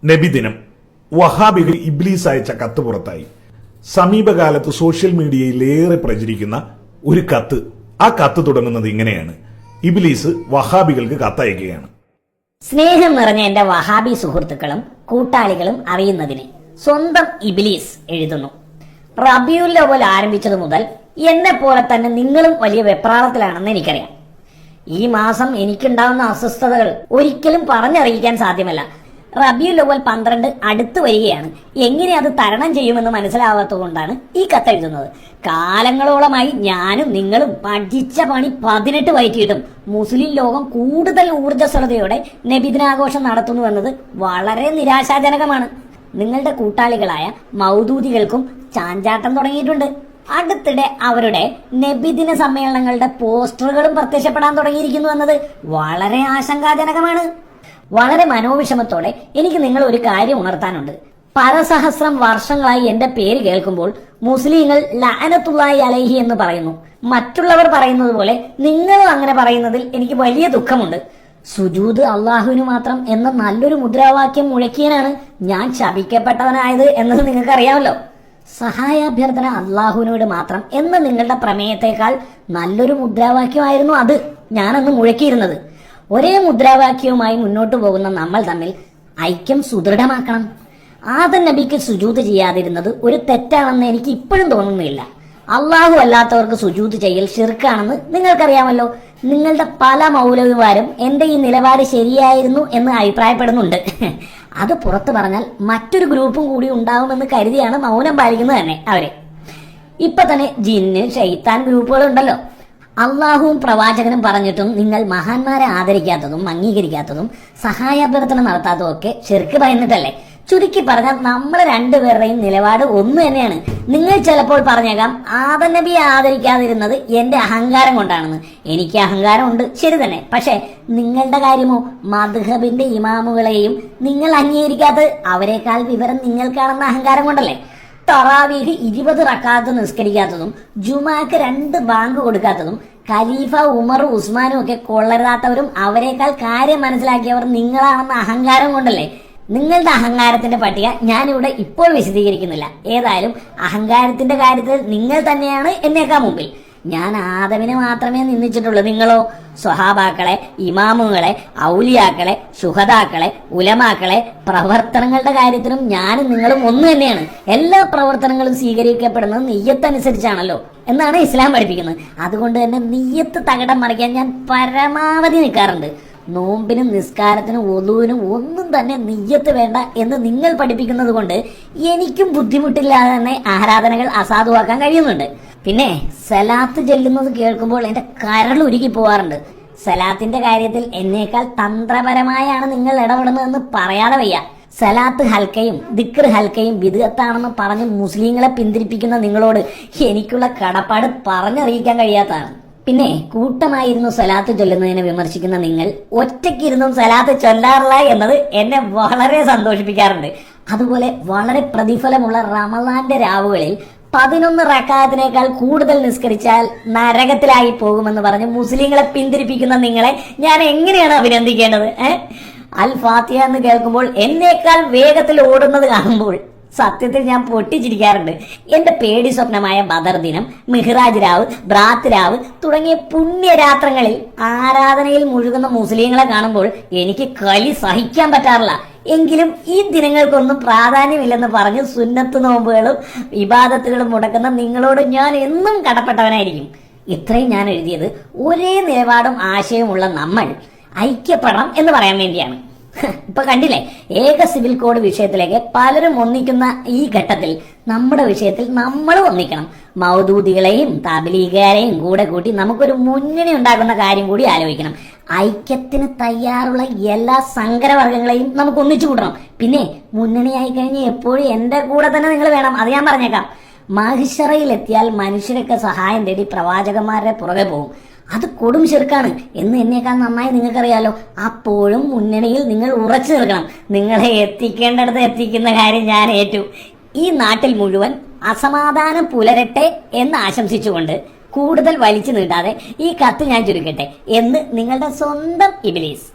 നബിദിനം വഹാബികൾ ഇബ്ലീസ് അയച്ച കത്ത് പുറത്തായി. സമീപകാലത്ത് സോഷ്യൽ മീഡിയയിൽ ഏറെ പ്രചരിക്കുന്ന ഒരു കത്ത്. ആ കത്ത് തുടങ്ങുന്നത് ഇങ്ങനെയാണ്: ഇബ്ലീസ് വഹാബികൾക്ക് കത്തയക്കുകയാണ്. സ്നേഹം നിറഞ്ഞ എന്റെ വഹാബി സുഹൃത്തുക്കളും കൂട്ടാളികളും അറിയുന്നതിന് സ്വന്തം ഇബ്ലീസ് എഴുതുന്നു. റബീഉൽ അവ്വൽ ആരംഭിച്ചതു മുതൽ എന്നെ പോലെ തന്നെ നിങ്ങളും വലിയ വെപ്രാളത്തിലാണെന്ന് എനിക്കറിയാം. ഈ മാസം എനിക്കുണ്ടാവുന്ന അസ്വസ്ഥതകൾ ഒരിക്കലും പറഞ്ഞറിയിക്കാൻ സാധ്യമല്ല. റബീഉൽ അവ്വൽ 12 അടുത്തു വരികയാണ്. എങ്ങനെ അത് തരണം ചെയ്യുമെന്ന് മനസ്സിലാവാത്തതുകൊണ്ടാണ് ഈ കത്തെഴുതുന്നത്. കാലങ്ങളോളമായി ഞാനും നിങ്ങളും പഠിച്ച പണി 18 വയറ്റിയിട്ടും മുസ്ലിം ലോകം കൂടുതൽ ഊർജ്ജസ്വലതയോടെ നബിദിനാഘോഷം നടത്തുന്നുവെന്നത് വളരെ നിരാശാജനകമാണ്. നിങ്ങളുടെ കൂട്ടാളികളായ മൗദൂദികൾക്കും ചാഞ്ചാട്ടം തുടങ്ങിയിട്ടുണ്ട്. അടുത്തിടെ അവരുടെ നബിദിന സമ്മേളനങ്ങളുടെ പോസ്റ്ററുകളും പ്രത്യക്ഷപ്പെടാൻ തുടങ്ങിയിരിക്കുന്നു എന്നത് വളരെ ആശങ്കാജനകമാണ്. വളരെ മനോവിഷമത്തോടെ എനിക്ക് നിങ്ങൾ ഒരു കാര്യം ഉണർത്താനുണ്ട്. പരസഹസ്രം വർഷങ്ങളായി എന്റെ പേര് കേൾക്കുമ്പോൾ മുസ്ലിങ്ങൾ ലഅനത്തുല്ലാഹി അലൈഹി എന്ന് പറയുന്നു. മറ്റുള്ളവർ പറയുന്നത് പോലെ നിങ്ങളും അങ്ങനെ പറയുന്നതിൽ എനിക്ക് വലിയ ദുഃഖമുണ്ട്. സുജൂദ് അള്ളാഹുവിന് മാത്രം എന്ന നല്ലൊരു മുദ്രാവാക്യം മുഴക്കിയനാണ് ഞാൻ ശപിക്കപ്പെട്ടവനായത് എന്നത് നിങ്ങൾക്കറിയാമല്ലോ. സഹായാഭ്യർത്ഥന അള്ളാഹുവിനോട് മാത്രം എന്ന നിങ്ങളുടെ പ്രമേയത്തെക്കാൾ നല്ലൊരു മുദ്രാവാക്യമായിരുന്നു അത് ഞാനന്ന് മുഴക്കിയിരുന്നത്. ഒരേ മുദ്രാവാക്യവുമായി മുന്നോട്ടു പോകുന്ന നമ്മൾ തമ്മിൽ ഐക്യം സുദൃഢമാക്കണം. ആദം നബിക്ക് സുജൂദ് ചെയ്യാതിരുന്നത് ഒരു തെറ്റാണെന്ന് എനിക്ക് ഇപ്പോഴും തോന്നുന്നില്ല. അള്ളാഹു അല്ലാത്തവർക്ക് സുജൂദ് ചെയ്യൽ ശിർക്കാണെന്ന് നിങ്ങൾക്കറിയാമല്ലോ. നിങ്ങളുടെ പല മൗലവിമാരും എന്റെ ഈ നിലപാട് ശരിയായിരുന്നു എന്ന് അഭിപ്രായപ്പെടുന്നുണ്ട്. അത് പുറത്തു പറഞ്ഞാൽ മറ്റൊരു ഗ്രൂപ്പും കൂടി ഉണ്ടാവുമെന്ന് കരുതിയാണ് മൗനം പാലിക്കുന്നത് തന്നെ അവരെ. ഇപ്പൊ തന്നെ ജിന്ന് ഷെയ്ത്താൻ ഗ്രൂപ്പുകളുണ്ടല്ലോ. അള്ളാഹുവും പ്രവാചകനും പറഞ്ഞിട്ടും നിങ്ങൾ മഹാന്മാരെ ആദരിക്കാത്തതും അംഗീകരിക്കാത്തതും സഹായാഭ്യർത്ഥന നടത്താത്തതും ഒക്കെ ശിർക്ക് ഭയന്നിട്ടല്ലേ? ചുരുക്കി പറഞ്ഞാൽ നമ്മൾ രണ്ടുപേരുടെയും നിലപാട് ഒന്ന് തന്നെയാണ്. നിങ്ങൾ ചിലപ്പോൾ പറഞ്ഞേക്കാം ആദം നബിയെ ആദരിക്കാതിരുന്നത് എന്റെ അഹങ്കാരം കൊണ്ടാണെന്ന്. എനിക്ക് അഹങ്കാരം ഉണ്ട്, ശരി തന്നെ. പക്ഷെ നിങ്ങളുടെ കാര്യമോ? മദ്ഹബിന്റെ ഇമാമുകളെയും നിങ്ങൾ അംഗീകരിക്കാത്തത് അവരെക്കാൾ വിവരം നിങ്ങൾക്കാണെന്ന അഹങ്കാരം കൊണ്ടല്ലേ? തറാവീഹ് 20 റക്അത്ത് നിസ്കരിക്കാത്തതും ജുമാക്ക് 2 ബാങ്ക് കൊടുക്കാത്തതും ഖലീഫ ഉമറും ഉസ്മാനും ഒക്കെ കൊള്ളരുതാത്തവരും അവരെക്കാൾ കാര്യം മനസ്സിലാക്കിയവർ നിങ്ങളാണെന്ന അഹങ്കാരം കൊണ്ടല്ലേ? നിങ്ങളുടെ അഹങ്കാരത്തിന്റെ പട്ടിക ഞാനിവിടെ ഇപ്പോൾ വിശദീകരിക്കുന്നില്ല. ഏതായാലും അഹങ്കാരത്തിന്റെ കാര്യത്തിൽ നിങ്ങൾ തന്നെയാണ് എന്നേക്കാൾ മുമ്പിൽ. ഞാൻ ആദമിനെ മാത്രമേ നിന്ദിച്ചിട്ടുള്ളൂ. നിങ്ങളോ സ്വഹാബാക്കളെ, ഇമാമുകളെ, ഔലിയാക്കളെ, ശുഹദാക്കളെ, ഉലമാക്കളെ. പ്രവർത്തനങ്ങളുടെ കാര്യത്തിലും ഞാനും നിങ്ങളും ഒന്ന് തന്നെയാണ്. എല്ലാ പ്രവർത്തനങ്ങളും സ്വീകരിക്കപ്പെടുന്നത് നിയ്യത്തനുസരിച്ചാണല്ലോ എന്നാണ് ഇസ്ലാം പഠിപ്പിക്കുന്നത്. അതുകൊണ്ട് തന്നെ നിയ്യത്ത് തകിടം മറിക്കാൻ ഞാൻ പരമാവധി നിൽക്കാറുണ്ട്. നോമ്പിനും നിസ്കാരത്തിനും ഒളുവിനും ഒന്നും തന്നെ നിയ്യത്ത് വേണ്ട എന്ന് നിങ്ങൾ പഠിപ്പിക്കുന്നത് കൊണ്ട് എനിക്കും ബുദ്ധിമുട്ടില്ലാതെ തന്നെ ആരാധനകൾ അസാധുവാക്കാൻ കഴിയുന്നുണ്ട്. പിന്നെ സലാത്ത് ചെല്ലുന്നത് കേൾക്കുമ്പോൾ എന്റെ കരളുരുകി പോവാറുണ്ട്. സലാത്തിന്റെ കാര്യത്തിൽ എന്നേക്കാൾ തന്ത്രപരമായാണ് നിങ്ങൾ ഇടപെടുന്നതെന്ന് പറയാതെ വയ്യ. സലാത്ത് ഹൽക്കയും ദിക്ർ ഹൽക്കയും ബിദ്അത്താണെന്ന് പറഞ്ഞ് മുസ്ലിങ്ങളെ പിന്തിരിപ്പിക്കുന്ന നിങ്ങളോട് എനിക്കുള്ള കടപ്പാട് പറഞ്ഞറിയിക്കാൻ കഴിയാത്തതാണ്. പിന്നെ കൂട്ടമായിരുന്നു സലാത്ത് ചൊല്ലുന്നതിനെ വിമർശിക്കുന്ന നിങ്ങൾ ഒറ്റയ്ക്കിരുന്നും സലാത്ത് ചൊല്ലാറില്ല എന്നത് എന്നെ വളരെ സന്തോഷിപ്പിക്കാറുണ്ട്. അതുപോലെ വളരെ പ്രതിഫലമുള്ള റമളാന്റെ രാവുകളിൽ 11 റക്അത്തിനേക്കാൾ കൂടുതൽ നിസ്കരിച്ചാൽ നരകത്തിലായി പോകുമെന്ന് പറഞ്ഞ് മുസ്ലിങ്ങളെ പിന്തിരിപ്പിക്കുന്ന നിങ്ങളെ ഞാൻ എങ്ങനെയാണ് അഭിനന്ദിക്കേണ്ടത്? അൽ ഫാത്തിഹ എന്ന് കേൾക്കുമ്പോൾ എന്നേക്കാൾ വേഗത്തിൽ ഓടുന്നത് കാണുമ്പോൾ സത്യത്തിൽ ഞാൻ പൊട്ടിച്ചിരിക്കാറുണ്ട്. എന്റെ പേടി സ്വപ്നമായ ബദർ ദിനം, മിഹ്റാജ് രാവ്, ബ്രാത്ത് രാവ് തുടങ്ങിയ പുണ്യരാത്രങ്ങളിൽ ആരാധനയിൽ മുഴുകുന്ന മുസ്ലിങ്ങളെ കാണുമ്പോൾ എനിക്ക് കലി സഹിക്കാൻ പറ്റാറില്ല. എങ്കിലും ഈ ദിനങ്ങൾക്കൊന്നും പ്രാധാന്യമില്ലെന്ന് പറഞ്ഞ് സുന്നത്ത് നോമ്പുകളും ഇബാദത്തുകളും മുടക്കുന്ന നിങ്ങളോട് ഞാൻ എന്നും കടപ്പെട്ടവനായിരിക്കും. ഇത്രയും ഞാൻ എഴുതിയത് ഒരേ നിലപാടും ആശയവുമുള്ള നമ്മൾ ഐക്യപ്പെടണം എന്ന് പറയാൻ വേണ്ടിയാണ്. ഇപ്പൊ കണ്ടില്ലേ, ഏക സിവിൽ കോഡ് വിഷയത്തിലേക്ക് പലരും ഒന്നിക്കുന്ന ഈ ഘട്ടത്തിൽ നമ്മുടെ വിഷയത്തിൽ നമ്മൾ ഒന്നിക്കണം. മൗദൂദികളെയും തബ്ലീഗുകാരെയും കൂടെ കൂട്ടി നമുക്കൊരു മുന്നണി ഉണ്ടാക്കുന്ന കാര്യം കൂടി ആലോചിക്കണം. ഐക്യത്തിന് തയ്യാറുള്ള എല്ലാ സങ്കരവർഗങ്ങളെയും നമുക്ക് ഒന്നിച്ചു കൂട്ടണം. പിന്നെ മുന്നണിയായി കഴിഞ്ഞ് എപ്പോഴും എന്റെ കൂടെ തന്നെ നിങ്ങൾ വേണം, അത് ഞാൻ പറഞ്ഞേക്കാം. മഹിഷറയിലെത്തിയാൽ മനുഷ്യരൊക്കെ സഹായം തേടി പ്രവാചകന്മാരുടെ പുറകെ പോകും. അത് കൊടും ശിർക്കാണ് എന്ന് എന്നേക്കാൾ നന്നായി നിങ്ങൾക്കറിയാലോ. അപ്പോഴും മുന്നണിയിൽ നിങ്ങൾ ഉറച്ചു നിൽക്കണം. നിങ്ങളെ എത്തിക്കേണ്ടടുത്ത് എത്തിക്കുന്ന കാര്യം ഞാൻ ഏറ്റു. ഈ നാട്ടിൽ മുഴുവൻ അസമാധാനം പുലരട്ടെ എന്ന് ആശംസിച്ചുകൊണ്ട് കൂടുതൽ വലിച്ചു നീട്ടാതെ ഈ കത്ത് ഞാൻ ചുരുക്കട്ടെ എന്ന് നിങ്ങളുടെ സ്വന്തം ഇബ്ലീസ്.